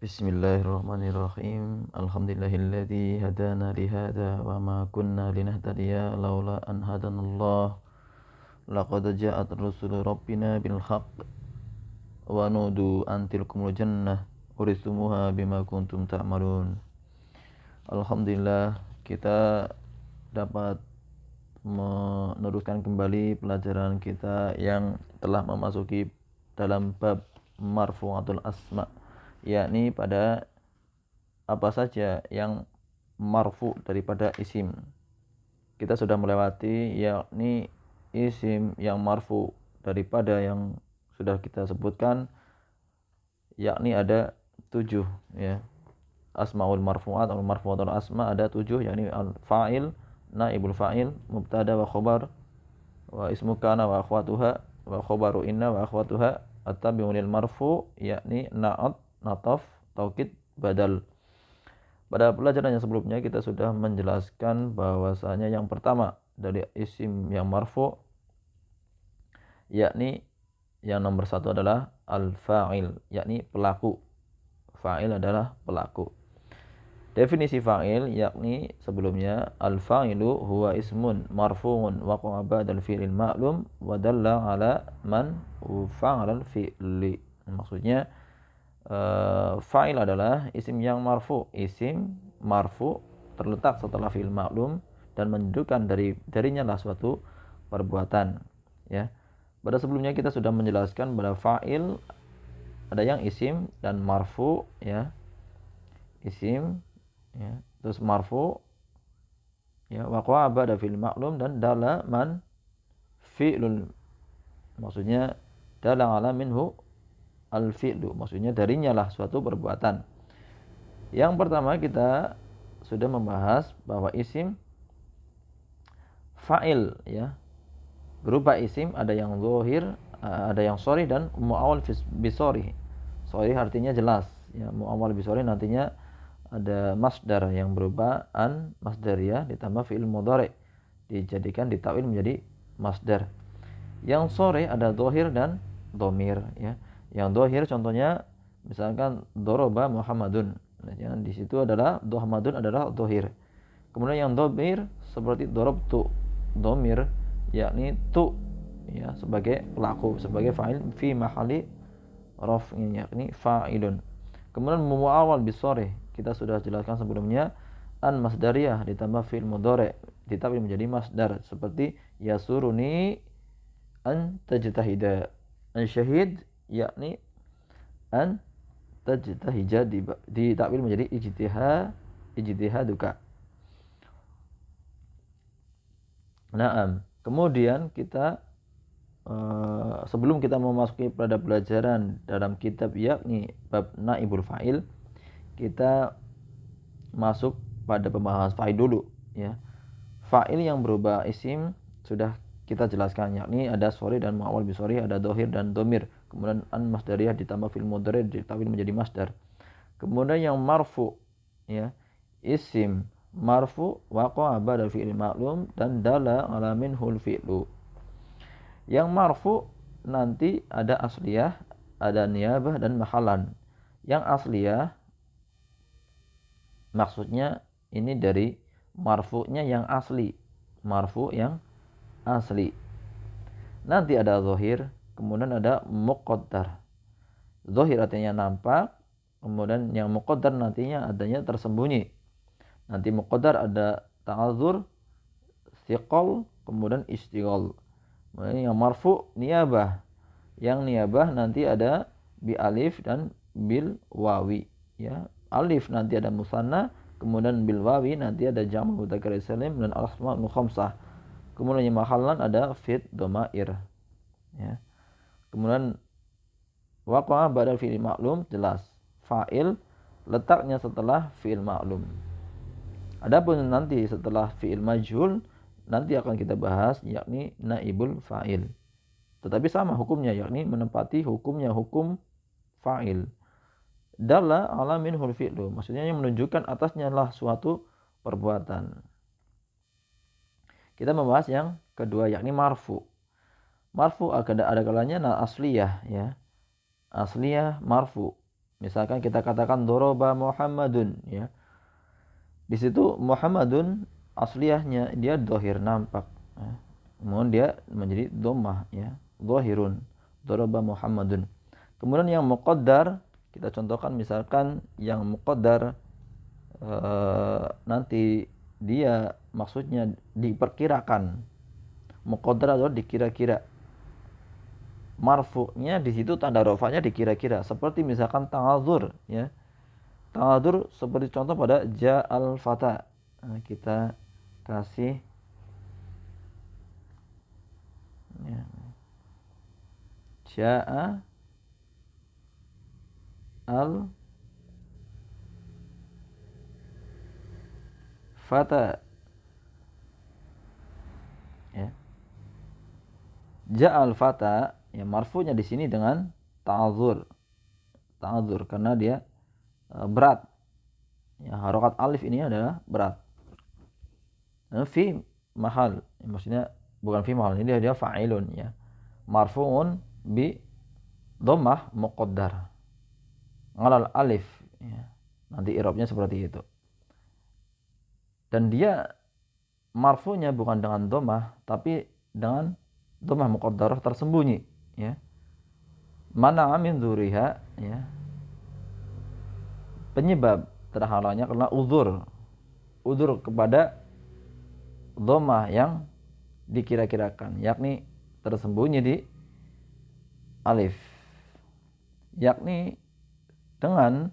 Bismillahirrahmanirrahim. Alhamdulillahilladzi hadana li hadza wa ma kunna linahtadiya laula an hadanallah. Laqad ja'at rusulu rabbina bil haqq wa nudu an tilkumul jannah uristumuha bima kuntum ta'malun. Alhamdulillah kita dapat meneruskan kembali pelajaran kita yang telah memasuki dalam bab marfu'atul asma', yakni pada apa saja yang marfu daripada isim. Kita sudah melewati yakni isim yang marfu daripada yang sudah kita sebutkan, yakni ada 7 ya. Asmaul marfu'at atau marfu'atul asma ada 7, yakni al-fa'il, naibul fa'il, mubtada wa khobar, wa ismu kana wa akhwatuha, wa khobaru inna wa akhwatuha, at-tabi'u lil marfu, yakni na'at, nataf, taukid, badal. Pada pelajaran yang sebelumnya kita sudah menjelaskan bahwasanya yang pertama dari isim yang marfu, yakni yang nomor 1 adalah al-fa'il, yakni pelaku. Fa'il adalah pelaku. Definisi fa'il yakni sebelumnya al-fa'ilu huwa ismun marfu'un waqa'a ba'dal fi'lil ma'lum wa dalla ala man fa'ala al-fi'li. Maksudnya fa'il adalah isim yang marfu. Isim marfu terletak setelah fi'il ma'lum dan menunjukkan darinya lah suatu perbuatan, ya. Pada sebelumnya kita sudah menjelaskan bahwa fa'il ada yang isim dan marfu, ya. Isim, ya, terus marfu, ya, waqa'a ba'da fi'il ma'lum, dan dalla man fi'lul, maksudnya dalla ala minhu al-fi'lu, maksudnya darinya lah suatu perbuatan. Yang pertama kita sudah membahas bahwa isim fa'il, ya, berupa isim ada yang zahir, ada yang sharih, dan mu'awwal bisharih. Sharih artinya jelas, ya, mu'awwal bisharih nantinya ada masdar yang berupa an masdariyah ditambah fi'il mudhari, dijadikan ditakwil menjadi masdar. Yang sharih ada zahir dan dhamir, ya. Yang zahir contohnya misalkan doroba Muhammadun. Nah, di situ adalah Muhammadun adalah zahir. Kemudian yang dhamir seperti dorobtu, dhamir yakni tu, ya, sebagai pelaku, sebagai fa'il fi mahali raf'in, yakni fa'ilun. Kemudian muawwal bisharih kita sudah jelaskan sebelumnya, an masdariyah ditambah fi'il mudhari ditakwil menjadi masdar, seperti yasuruni an tajtahida. An syahid yakni an tajtahija ditakwil menjadi ijtihaduka. Naam. Kemudian kita sebelum kita memasuki pada pelajaran dalam kitab yakni bab naibul fa'il, kita masuk pada pembahasan fa'il dulu, ya. Fa'il yang berubah isim sudah kita jelaskan, yakni ada sharih dan mu'awwal bisharih, ada dhahir dan dhamir. Kemudian an masdariyah ditambah fi'il mudhari ditakwil menjadi masdar. Kemudian yang marfu, ya, isim marfu waqa'a ba'da fi'il ma'lum dan dalla ala minhul fi'lu. Yang marfu nanti ada asliyah, ada niyabah, dan mahalan. Yang asliyah maksudnya ini dari marfu'nya yang asli, marfu yang asli. Nanti ada zahir, kemudian ada muqaddar. Zahir artinya nampak, kemudian yang muqaddar nantinya adanya tersembunyi. Nanti muqaddar ada ta'adzur, thiqal, kemudian istighal. Kemudian yang marfu niyabah. Yang niyabah nanti ada bi alif dan bil wawi, ya. Alif nanti ada musanna, kemudian bil wawi nanti ada jamu mudzakkar salim dan asmaul khamsah. Kemudian yang mahallan ada fit dhamair, ya. Kemudian waqa'a ba'da fi'il ma'lum, jelas fa'il letaknya setelah fi'il ma'lum. Adapun nanti setelah fi'il majhul nanti akan kita bahas yakni naibul fa'il. Tetapi sama hukumnya, yakni menempati hukumnya hukum fa'il. Dalla ala minhul fi'lu, maksudnya yang menunjukkan atasnya lah suatu perbuatan. Kita membahas yang kedua yakni marfu. Marfu ada kalanya asliyah, ya. Asliyah marfu. Misalkan kita katakan doroba Muhammadun, ya. Di situ Muhammadun asliyahnya dia dohir, nampak. Ya. Kemudian dia menjadi domah, ya. Dohirun. Doroba Muhammadun. Kemudian yang muqaddar, kita contohkan misalkan yang muqaddar nanti dia maksudnya diperkirakan. Muqaddar adalah dikira-kira. Marfu'nya di situ tanda rafa'nya dikira-kira. Seperti misalkan ta'adzur, ya. Ta'adzur seperti contoh pada ja'al fata. Nah, kita kasih, ya. Ja'a al fata, ya. Ja'al fata, ya, marfu'nya di sini dengan ta'adzur. Ta'adzur karena dia berat. Ya, harokat alif ini adalah berat. Fi mahal, ya, maksudnya bukan fi mahal, ini dia fa'ilun, ya. Marfu'un bi dhammah muqaddar. Ngalal alif, ya. Nanti i'rabnya seperti itu. Dan dia marfu'nya bukan dengan dhammah tapi dengan dhammah muqaddarah tersembunyi, ya. Mana min dzuriha, ya. Penyebab terhalangnya karena uzur kepada dhammah yang dikira-kirakan, yakni tersembunyi di alif, yakni dengan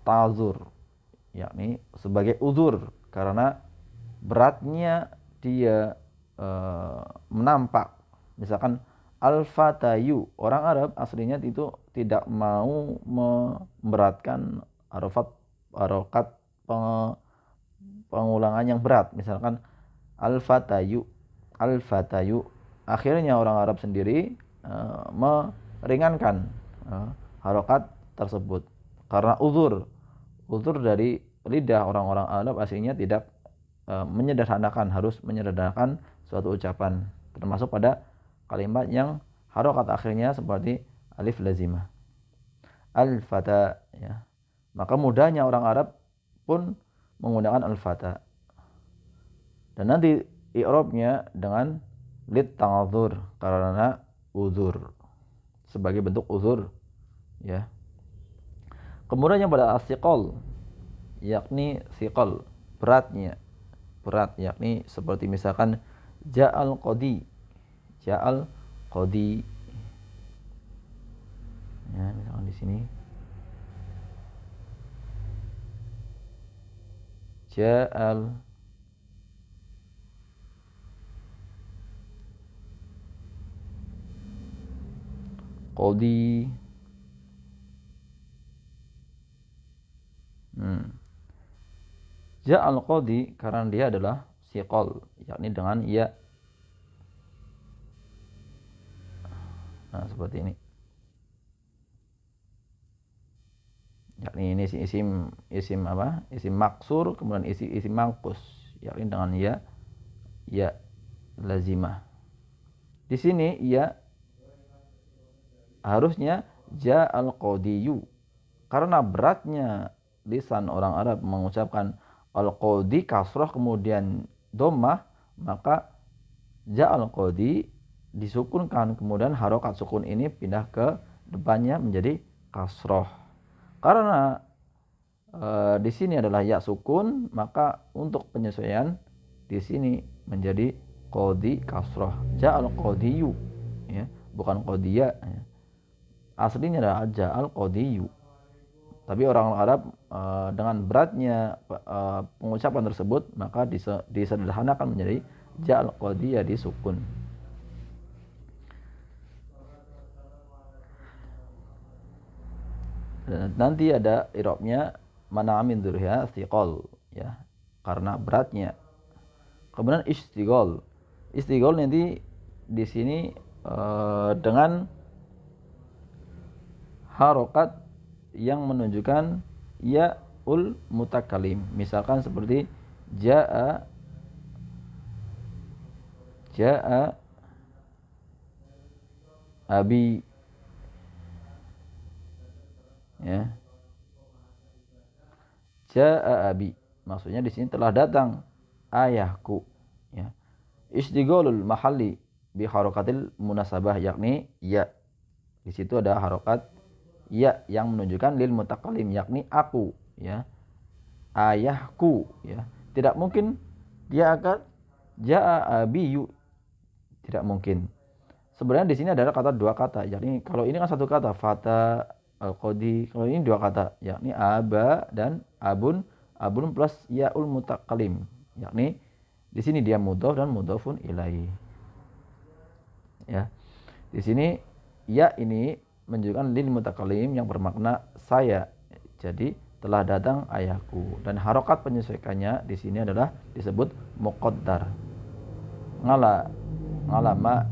ta'zur, yakni sebagai uzur karena beratnya dia menampak. Misalkan al-fatayu, orang Arab aslinya itu tidak mau memberatkan harokat pengulangan yang berat. Misalkan al-fatayu, akhirnya orang Arab sendiri meringankan harokat tersebut karena uzur dari lidah orang-orang Arab aslinya tidak menyederhanakan, harus menyederhanakan suatu ucapan, termasuk pada kalimat yang harokat akhirnya seperti alif lazimah, al-fata, ya. Maka mudahnya orang Arab pun menggunakan al-fata. Dan nanti i'rabnya dengan lit ta'dzur karena uzur, sebagai bentuk uzur, ya. Kemudian yang pada as-siqal, yakni siqal, berat, yakni seperti misalkan ja'al qadi, ya, misalkan di sini ja'al qadi. Ja'al qadi karena dia adalah siqal, yakni dengan ya. Nah, seperti ini. Yakni ini isim apa? Isim maksur, kemudian isim mangkus, yakni dengan ya lazimah. Di sini ya harusnya ja'al qadiyu. Karena beratnya lisan orang Arab mengucapkan al-qadi kasrah kemudian dhammah, maka ja'al qadi disukunkan, kemudian harokat sukun ini pindah ke depannya menjadi kasrah. Karena di sini adalah ya sukun, maka untuk penyesuaian di sini menjadi qadi kasrah. Ja'al qadiyu, ya, bukan qadiya, ya. Aslinya adalah ja'al qadiyu. Tapi orang Arab dengan beratnya pengucapan tersebut, maka disederhanakan menjadi ja'al qadiya disukun. Dan nanti ada i'rabnya mana min dzurha thiqal, ya, karena beratnya. Kemudian istighol nanti di sini dengan harokat yang menunjukkan ya'ul mutakallim. Misalkan seperti ja'a abi, Ya. Jaa abi. Maksudnya di sini telah datang ayahku. Ya. Istighalul mahalli bi harakatil munasabah, yakni ya. Di situ ada harokat ya yang menunjukkan lil mutakallim, yakni aku, ya. Ayahku, ya. Tidak mungkin dia akan jaa abiyu, tidak mungkin. Sebenarnya di sini adalah kata dua kata, yakni kalau ini kan satu kata fata al-qadi, kalau ini dua kata, yakni aba dan abun, abun plus yaul mutakallim, yakni di sini dia mudhof dan mudhofun ilaihi. Ya. Di sini ya ini menunjukkan lil mutakallim yang bermakna saya. Jadi telah datang ayahku, dan harokat penyesuaikannya di sini adalah disebut muqaddar. Ngalama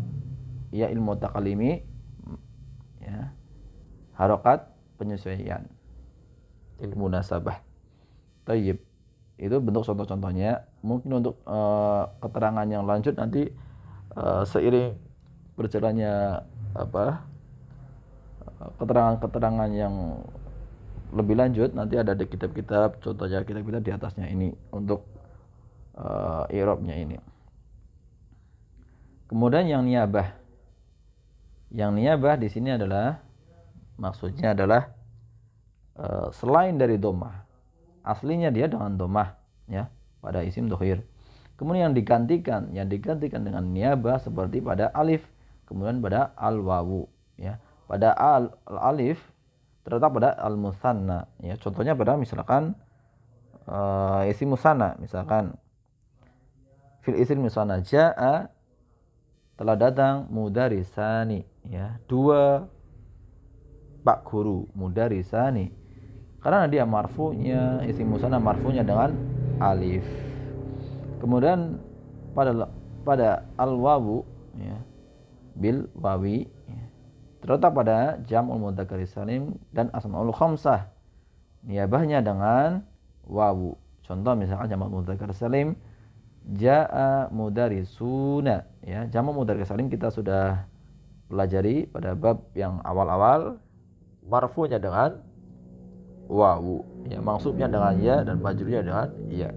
ya ilmu mutakallimi, ya, harokat penyesuaian ilmu nasabah. Tayyib. Itu bentuk contoh-contohnya. Mungkin untuk keterangan yang lanjut nanti seiring berjalannya keterangan-keterangan yang lebih lanjut nanti ada di kitab-kitab, contohnya kitab-kitab di atasnya ini untuk i'rabnya ini. Kemudian yang niyabah. Yang niyabah di sini adalah maksudnya adalah selain dari dhammah. Aslinya dia dengan dhammah, ya, pada isim dhohir. Kemudian yang digantikan dengan niyabah seperti pada alif, kemudian pada al-wawu, ya. Pada alif terletak pada al-musanna, ya. Contohnya pada misalkan isim musanna, misalkan fil isim musanna jaa, telah datang mudarisani, ya, dua pak guru, mudarisani, karena dia marfu'nya, isim musanna marfu'nya dengan alif. Kemudian pada al-wawu, ya, bil wawi, ya, terletak pada jam'ul mudzakkar salim dan asmaul khamsah, niyabahnya dengan wawu. Contoh misalkan jam'ul mudzakkar salim jaa mudarisuna, ya. Jamak mudzakkar salim kita sudah pelajari pada bab yang awal-awal, marfu'nya dengan wawu, ya, mansubnya dengan ya, dan majrurnya dengan ya.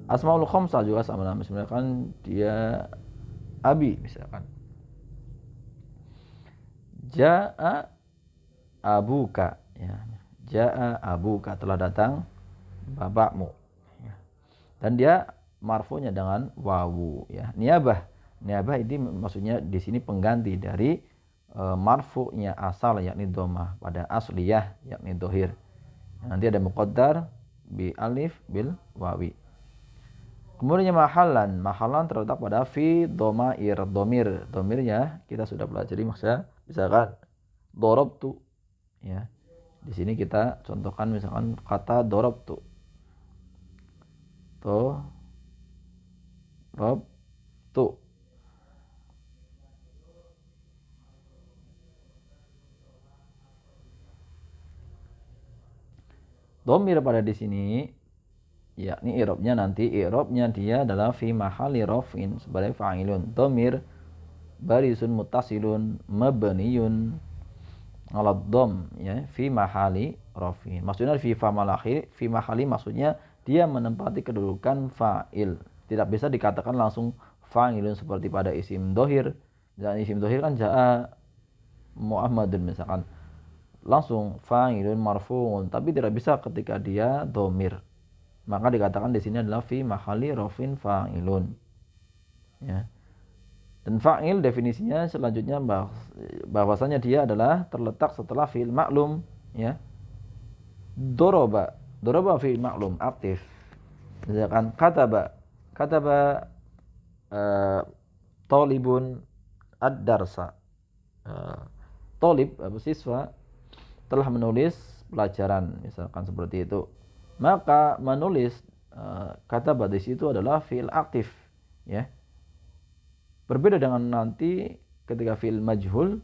Asmaul khamsah juga sama, misalkan dia abi, misalkan jaa abuka, ya. Jaa abuka, telah datang bapakmu, ya. Dan dia marfu'nya dengan wawu, ya. Niyabah ini maksudnya di sini pengganti dari marfu'nya asal, yakni dhammah, pada asliyah yakni dhohir. Nanti ada muqaddar bi alif bil wawi. Kemudian mahallan terletak pada fi dhamair, domirnya kita sudah pelajari, misalkan dorobtu, ya. Di sini kita contohkan misalkan kata dorobtu, tu. Dhamir pada di sini, yakni i'rabnya dia adalah fi mahalli raf'in sebagai fa'ilun. Dhamir barisun muttasilun mabniyun 'ala dhamm, ya, fi mahalli raf'in. Maksudnya fi mahalli maksudnya dia menempati kedudukan fa'il. Tidak bisa dikatakan langsung fa'ilun seperti pada isim dhohir. Dan isim dhohir kan jaa Muhammadun, misalkan langsung fa'ilun marfu'un, tapi tidak bisa ketika dia dhamir. Maka dikatakan di sini adalah fi mahalli raf'in fa'ilun, ya. Dan fa'il definisinya selanjutnya bahwasanya dia adalah terletak setelah fi'il maklum, ya. Doroba fi'il maklum aktif. Misalkan kataba talibun ad-darsa. Talib siswa telah menulis pelajaran, misalkan seperti itu. Maka menulis kataba di situ adalah fi'il aktif, ya. Berbeda dengan nanti ketika fi'il majhul,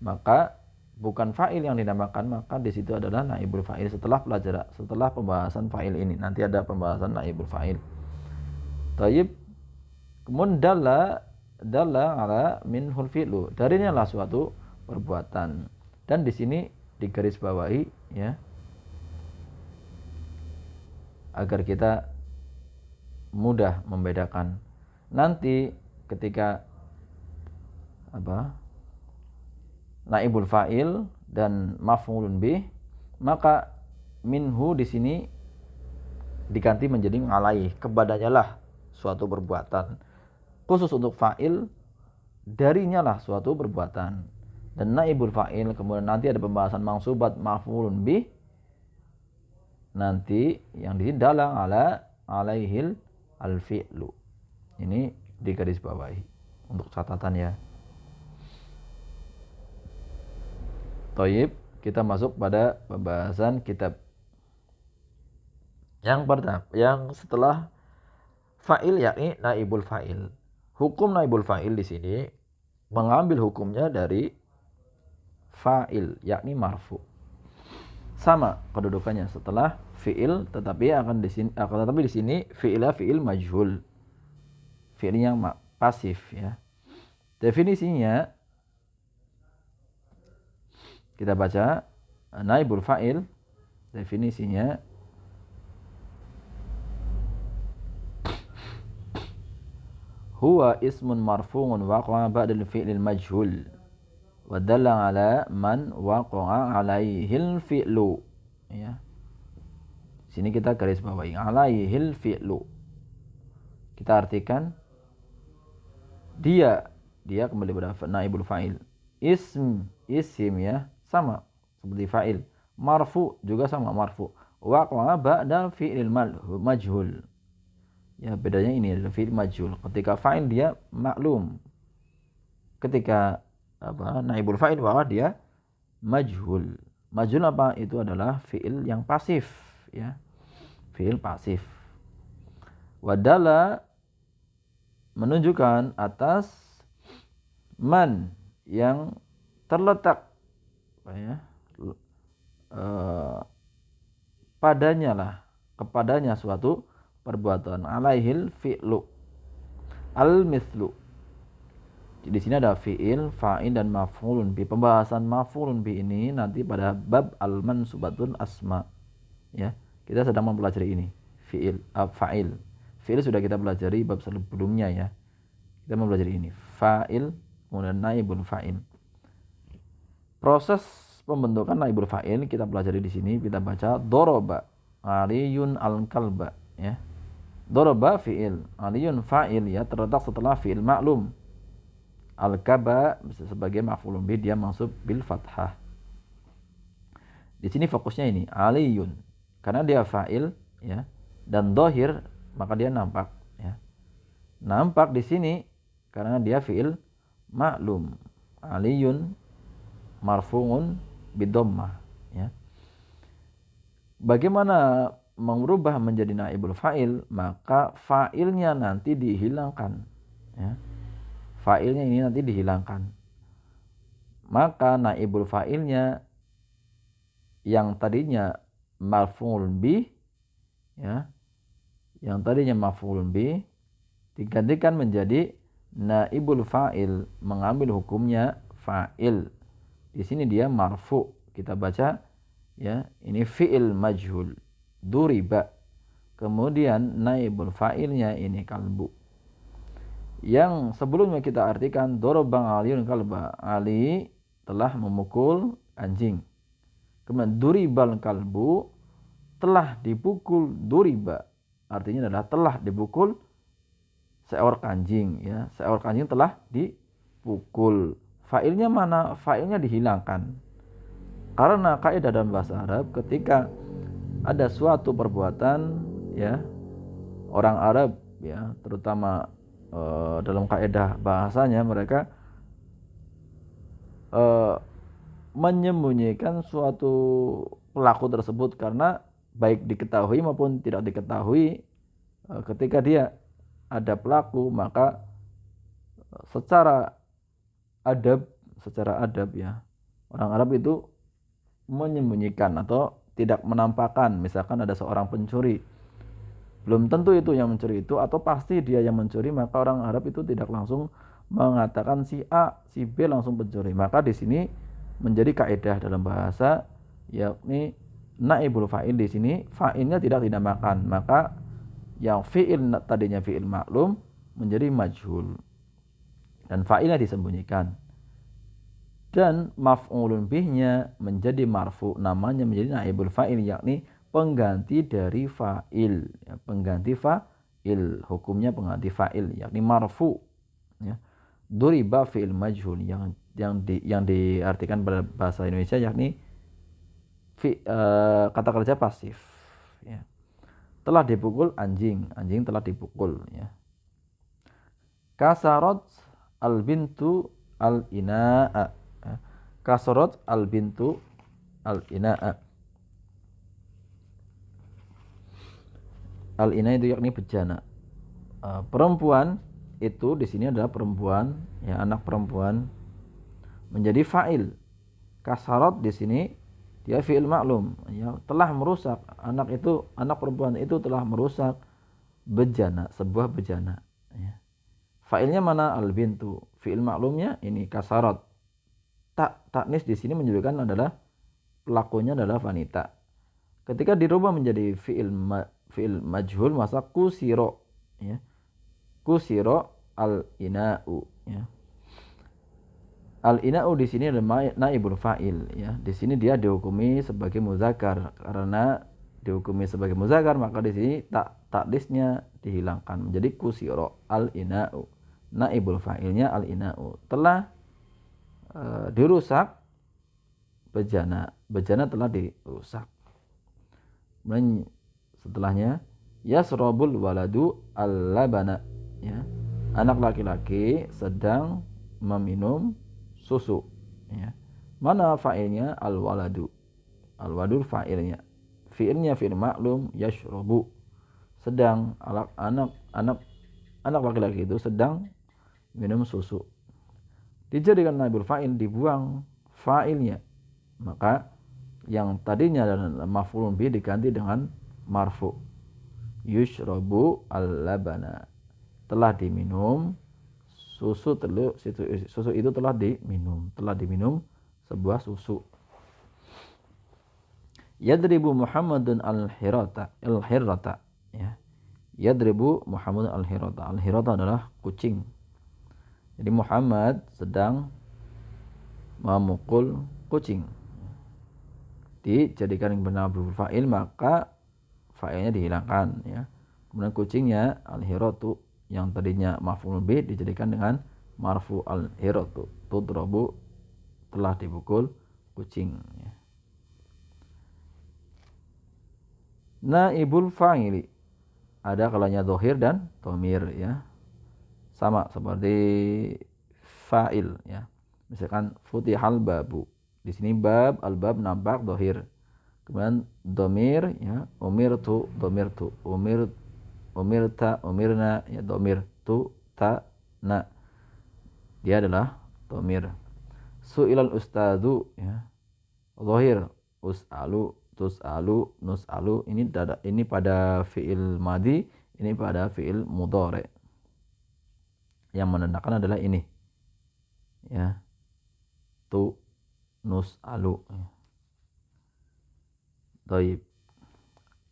maka bukan fa'il yang dinamakan, maka di situ adalah naibul fa'il setelah pembahasan fa'il ini. Nanti ada pembahasan naibul fa'il. Tayyib. Kemudian dalla ala minhul fi'lu, darinya lah suatu perbuatan. Dan di sini digarisbawahi ya, agar kita mudah membedakan. Nanti ketika naibul fa'il dan maf'ulun bih, maka minhu di sini diganti menjadi alaih, kepadanya lah suatu perbuatan. Khusus untuk fa'il, darinya lah suatu perbuatan. Dan naibul fa'il, kemudian nanti ada pembahasan mangsubat maf'ulun bih, nanti yang di dalam alaihil al-fi'lu. Ini digarisbawahi untuk catatan ya. Thayyib, kita masuk pada pembahasan kitab. Yang pertama, yang setelah fa'il yakni naibul fa'il. Hukum naibul fa'il di sini mengambil hukumnya dari fa'il yakni marfu. Sama kedudukannya setelah fi'il, tetapi di sini fi'il majhul. Fi'il yang pasif ya. Definisinya kita baca naibul fa'il, definisinya huwa ismun marfu'un waqa'a ba'dal fi'lil majhul wa dalla ala man waqa'a alaihil fi'lu ya. Sini kita garis bawahi alaihil fi'lu. Kita artikan dia kembali pada naibul fa'il. Isim ya, sama seperti fa'il. Marfu juga sama marfu. Waqa'a ba'da fi'lil majhul. Ya, bedanya ini adalah fi'il majhul. Ketika fa'il dia maklum. Ketika naibul fa'il waqa dia majhul. Majhul apa? Itu adalah fi'il yang pasif ya. Fi'il pasif. Wadala menunjukkan atas man yang terletak kepadanya suatu perbuatan, alaihil fi'lu al-mithlu. Di sini ada fi'il, fa'il dan maf'ulun bi. Pembahasan maf'ulun bi ini nanti pada bab al-mansubatun asma ya. Kita sedang mempelajari ini fi'il, fa'il. Fi'il sudah kita pelajari bab sebelumnya ya. Kita mempelajari ini fa'il kemudian naibul fa'il. Proses pembentukan naibul fa'il kita pelajari di sini. Kita baca doroba aliyun al-kalba ya. Doroba fi'il, aliyun fa'il ya, terletak setelah fi'il maklum. Al-kaba sebagai maf'ulun bih, dia mansub bil fathah. Di sini fokusnya ini aliyun karena dia fa'il ya, dan dohir maka dia nampak ya. Nampak di sini karena dia fi'il maklum. Aliyun marfu'un bidommah ya. Bagaimana merubah menjadi naibul fa'il? Maka fa'ilnya nanti dihilangkan ya. Fa'ilnya ini nanti dihilangkan. Maka naibul fa'ilnya yang tadinya maf'ulun bih ya, yang tadinya maf'ulun bih digantikan menjadi naibul fa'il, mengambil hukumnya fa'il. Di sini dia marfu. Kita baca ya, ini fi'il majhul duriba. Kemudian naibul fa'ilnya ini kalbu. Yang sebelumnya kita artikan dorobang aliyun kalba, Ali telah memukul anjing. Kemudian duribal kalbu, telah dipukul. Duriba artinya adalah telah dipukul seekor anjing ya. Seekor anjing telah dipukul. Fa'ilnya mana? Fa'ilnya dihilangkan. Karena kaidah dalam bahasa Arab ketika ada suatu perbuatan ya, orang Arab ya, terutama dalam kaidah bahasanya mereka menyembunyikan suatu pelaku tersebut karena baik diketahui maupun tidak diketahui, ketika dia ada pelaku maka secara adab ya, orang Arab itu menyembunyikan atau tidak menampakkan. Misalkan ada seorang pencuri, belum tentu itu yang mencuri itu atau pasti dia yang mencuri, maka orang Arab itu tidak langsung mengatakan si A, si B langsung pencuri. Maka di sini menjadi kaidah dalam bahasa yakni naibul fa'il di sini fa'ilnya tidak dinamakan, maka yang fi'il tadinya fi'il maklum menjadi majhul dan fa'ilnya disembunyikan. Dan maf'ulun bihnya menjadi marfu, namanya menjadi naibul fa'il, yakni pengganti dari fa'il, ya, pengganti fa'il, hukumnya pengganti fa'il, yakni marfu, ya. Duriba fi'il majhul yang diartikan pada bahasa Indonesia yakni kata kerja pasif, ya. Telah dipukul anjing telah dipukul, ya. Kasarat al bintu al ina'a, kasarat al bintu al ina'a. Al ina itu yakni bejana. Perempuan itu di sini adalah perempuan, ya, anak perempuan menjadi fa'il. Kasarat di sini dia fi'il maklum, ya, telah merusak, anak perempuan itu telah merusak bejana, sebuah bejana, ya. Fa'ilnya mana? Al bintu. Fi'il maklumnya ini kasarat. Taknis di sini menunjukkan adalah pelakunya adalah wanita. Ketika dirubah menjadi fi'il majhul, masa kusiro, ya. Kusiro al ina'u, ya. Al ina'u di sini adalah naibul fa'il, ya. Di sini dia dihukumi sebagai muzakkar, karena dihukumi sebagai muzakkar maka di sini takdisnya dihilangkan menjadi kusiro al ina'u. Naibul fa'ilnya al ina'u, telah dirusak bejana telah dirusak. Kemudian setelahnya yasrabul waladu al-labana, ya. Anak laki-laki sedang meminum susu, ya. Mana fa'ilnya? Al-waladu. Al-waladu fa'ilnya. Fi'ilnya fi'il maklum yashrabu. Sedang anak laki-laki itu sedang minum susu. Dijadikan naibul fa'il, dibuang fa'ilnya. Maka yang tadinya adalah maf'ulun bih diganti dengan marfu. Yushrabu al-labana. Telah diminum susu itu telah diminum sebuah susu. Yadribu Muhammadun al-hirata, ya. Yadribu Muhammadun al-hirata. Al-hirata adalah kucing. Jadi Muhammad sedang memukul kucing. Dijadikan benar berfa'il, maka fa'ilnya dihilangkan, ya. Kemudian kucingnya al-hiratu yang tadinya maf'ul bih dijadikan dengan marfu al-hiratu. Tudrabu, telah dipukul kucing, ya. Naibul fa'ili ada kalanya dhohir dan dhamir, ya. Sama seperti fa'il, ya. Misalkan futihal babu. Di sini bab, al-bab nampak dhohir. Kemudian dhamir, ya, umirtu, umirta, umirna, ya, dhamir tu ta na, dia adalah dhamir. Su'ilal ustadzu, ya, dhohir, us'alu, tus'alu, nus'alu. Ini pada fi'il madhi, ini pada fi'il mudhari. Yang menandakan adalah ini, ya, tu nus'alu, ya. Baik.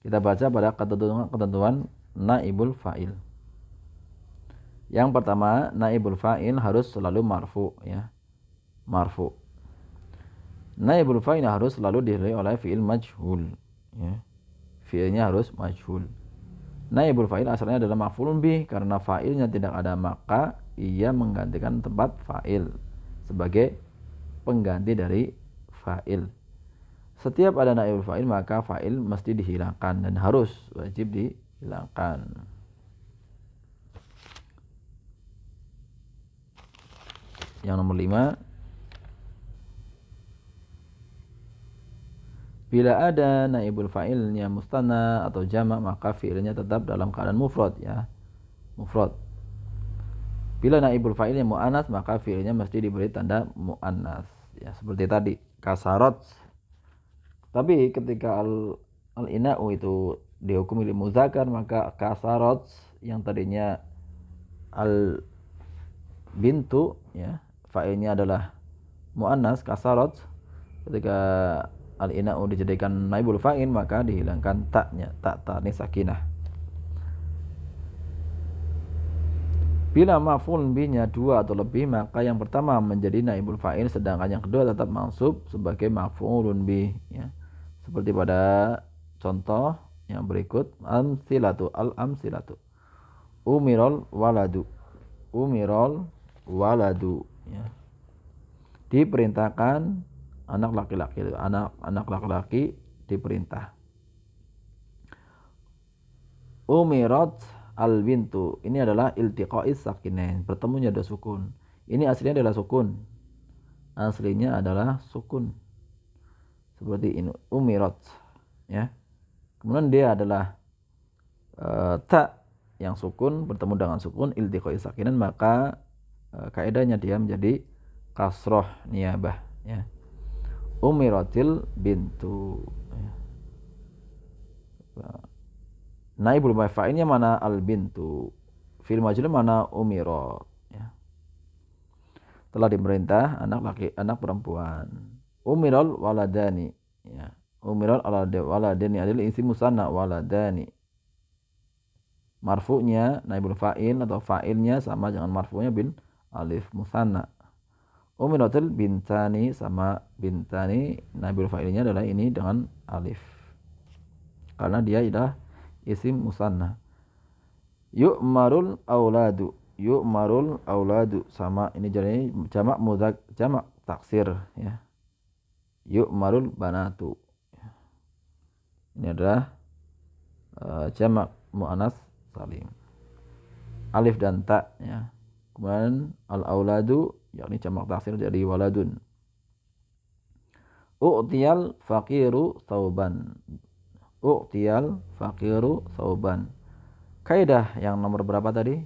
Kita baca pada ketentuan naibul fa'il. Yang pertama, naibul fa'il harus selalu marfu, ya. Marfu. Naibul fa'il harus selalu diiringi oleh fi'il majhul, ya. Fi'ilnya harus majhul. Naibul fa'il asalnya adalah maf'ulun bih, karena fa'ilnya tidak ada maka ia menggantikan tempat fa'il sebagai pengganti dari fa'il. Setiap ada naibul fa'il maka fa'il mesti dihilangkan dan harus wajib dihilangkan. Yang nomor 5, bila ada naibul fa'ilnya mustanna atau jamak maka fi'ilnya tetap dalam keadaan mufrad, ya. Mufrad. Bila naibul fa'ilnya mu'annas maka fi'ilnya mesti diberi tanda mu'annas, ya, seperti tadi kasarat. Tapi ketika al-ina'u itu dihukumi muzakkar maka kasarat yang tadinya al bintu, ya, fa'ilnya adalah mu'annas kasarat, ketika al-ina'u dijadikan naibul fa'il, maka dihilangkan taknya, tak ta'nis sakinah. Bila maf'ul bihnya dua atau lebih, maka yang pertama menjadi naibul fa'il, sedangkan yang kedua tetap mansub sebagai maf'ulun bih, ya. Seperti pada contoh yang berikut, al-amsilatu. Umirol waladu. Umirol waladu, ya. Diperintahkan anak laki-laki, anak laki-laki diperintah. Umirat al-bintu, ini adalah iltiqa'is sakinain, bertemunya dua sukun. Ini aslinya adalah sukun. Aslinya adalah sukun. Seperti ini, umirat, ya. Kemudian dia adalah ta yang sukun bertemu dengan sukun iltiqa'is sakinain, maka kaidahnya dia menjadi kasroh niyabah, ya. Umiratil bintu, ya. Naibul fa'ilnya mana al-bintu, fil majhul mana umira, ya. Telah diperintah anak perempuan. Umiral waladani, ya. Umiral waladani adalah isim musanna, waladani. Marfu'nya naibul fa'il atau fa'ilnya sama dengan marfu'nya bin alif musanna. Umiratul bintani, sama bintani, naibul fa'ilnya adalah ini dengan alif, karena dia adalah isim musanna. Yu'marul auladu, yu'marul auladu, sama ini jadi jamak taksir, ya. Yu'marul banatu, ini adalah jamak muannas salim, alif dan ta, ya. Kemudian al auladu yakni jamak taksir jadi waladun. U'tiyal faqiru thawban. U'tiyal faqiru thawban. Kaidah yang nomor berapa tadi?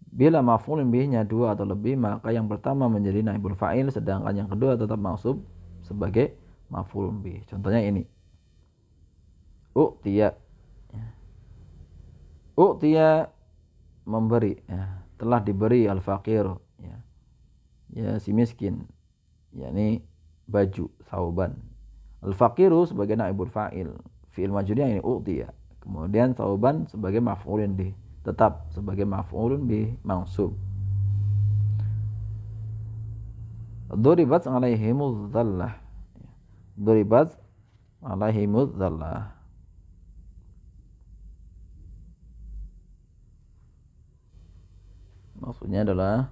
Bila maf'ulun bihnya dua atau lebih, maka yang pertama menjadi naibul fa'il, sedangkan yang kedua tetap mansub sebagai maf'ulun bih. Contohnya ini. U'tiya. U'tiya memberi, ya. Telah diberi al-faqir, ya. Ya, si miskin, yakni baju, thawban. Al-faqiru sebagai naibul fa'il, fi'il majhulnya ini u'tiya. Kemudian thawban sebagai maf'ulun bih, tetap sebagai maf'ulun bih mansub. Duribat alaihimuz dzallah. Duribat alaihimuz dzallah. Maksudnya adalah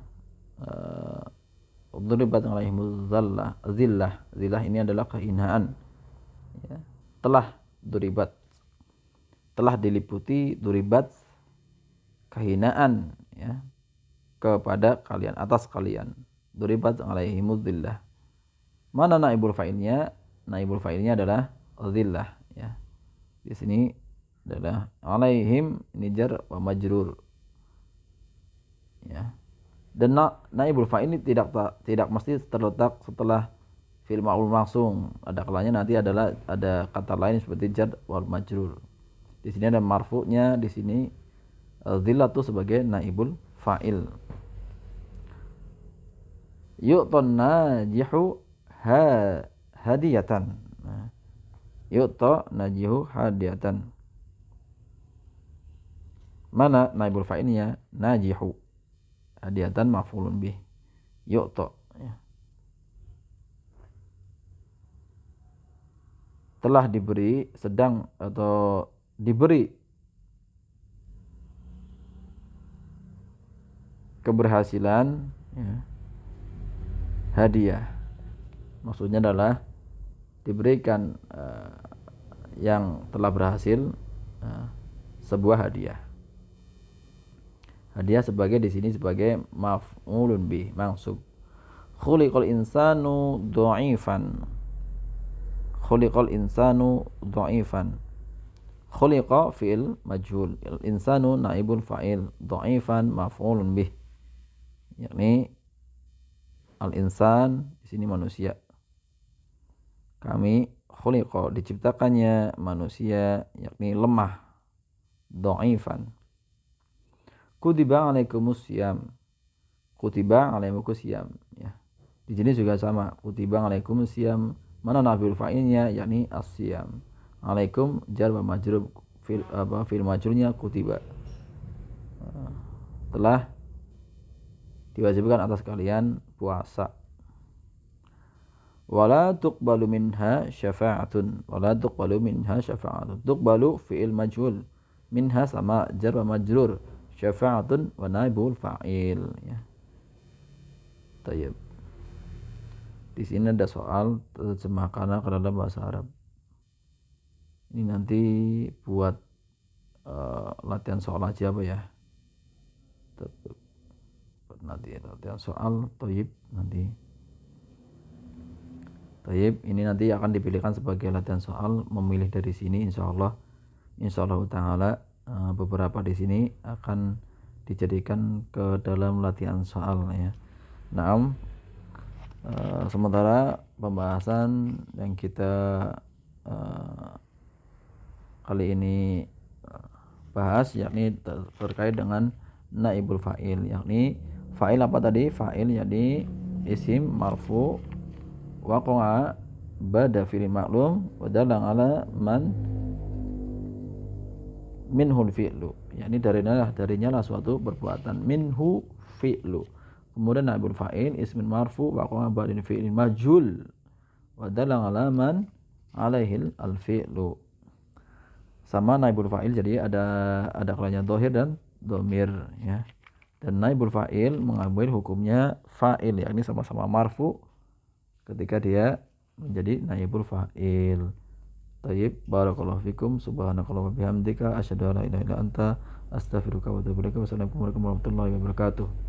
duribat alaihimuz dzallah. Zillah ini adalah kehinaan, ya. Telah duribat, telah diliputi duribat kehinaan, ya, kepada kalian, atas kalian. Duribat alaihimuz zillah. Mana naibul fa'ilnya? Naibul fa'ilnya adalah zillah, ya. Di sini adalah alaihim, ini jar wa majrur, ya. Dan naibul fa'il ini tidak mesti terletak setelah fi'il maf'ul langsung. Ada kalanya nanti ada kata lain seperti jar wal majrur. Di sini ada marfu'nya, di sini zillatu sebagai naibul fa'il. Yu'ton najihu hadiyatan. Yu'to najihu hadiyatan. Mana naibul fa'ilnya? Najihu. Hadiyatan maf'ulun bih. Yu'to, ya. Telah diberi, sedang atau diberi keberhasilan, ya, hadiah. Maksudnya adalah diberikan yang telah berhasil sebuah hadiah. Hadiah sebagai di sini sebagai maf'ulun bih mansub. Khuliqal insanu dha'ifan. Khuliqal insanu dha'ifan. Khuliqa fi'il majhul, al insanu naibul fa'il, dha'ifan maf'ulun bih, yakni al insan di sini manusia. Kami khuliqa diciptakannya manusia, yakni lemah, dha'ifan. Kutiba alaikumus siyam. Kutiba alaikumus siyam, ya. Di sini juga sama. Kutiba alaikumus siyam Mana naibul fa'ilnya, yakni as-siyam. Alaikum jar wa majrur fil majrurnya kutiba. Telah diwajibkan atas kalian puasa. Wala tuqbalu minha syafa'atun. Wala tuqbalu minha syafa'atun. Tuqbalu fi'il majhul. Minha sama jar wa majrur. Syafa'atun wa naibul fa'il, ya. Tayyib. Di sini ada soal terjemahkan ke dalam bahasa Arab. Ini nanti buat latihan soal aja apa ya? Nanti latihan soal tayyib nanti. Tayyib ini nanti akan dipilihkan sebagai latihan soal, memilih dari sini insyaallah taala beberapa di sini akan dijadikan ke dalam latihan soal, ya. Nah, sementara pembahasan yang kita kali ini bahas yakni terkait dengan naibul fa'il, yakni fa'il apa tadi? Fa'il yakni isim marfu waqa'a ba'da fi'il ma'lum wa dalla ala man minhul fi'lu, yakni darinya lah suatu perbuatan. Minhu fi'lu, kemudian naibul fa'il ismin marfu waqa'a ba'da fi'il majhul wa dalla ala man alaihil al-fi'lu. Sama naibul fa'il, jadi ada kalanya dhahir dan dhamir, ya. Dan naibul fa'il mengambil hukumnya fa'il, yakni sama-sama marfu ketika dia menjadi naibul fa'il. Tayyib, barakallahu fikum, subhanakallah wa bihamdika asyhadu an la ilaha illa anta astaghfiruka wa atubu ilaik. Wassalamualaikum warahmatullahi wabarakatuh.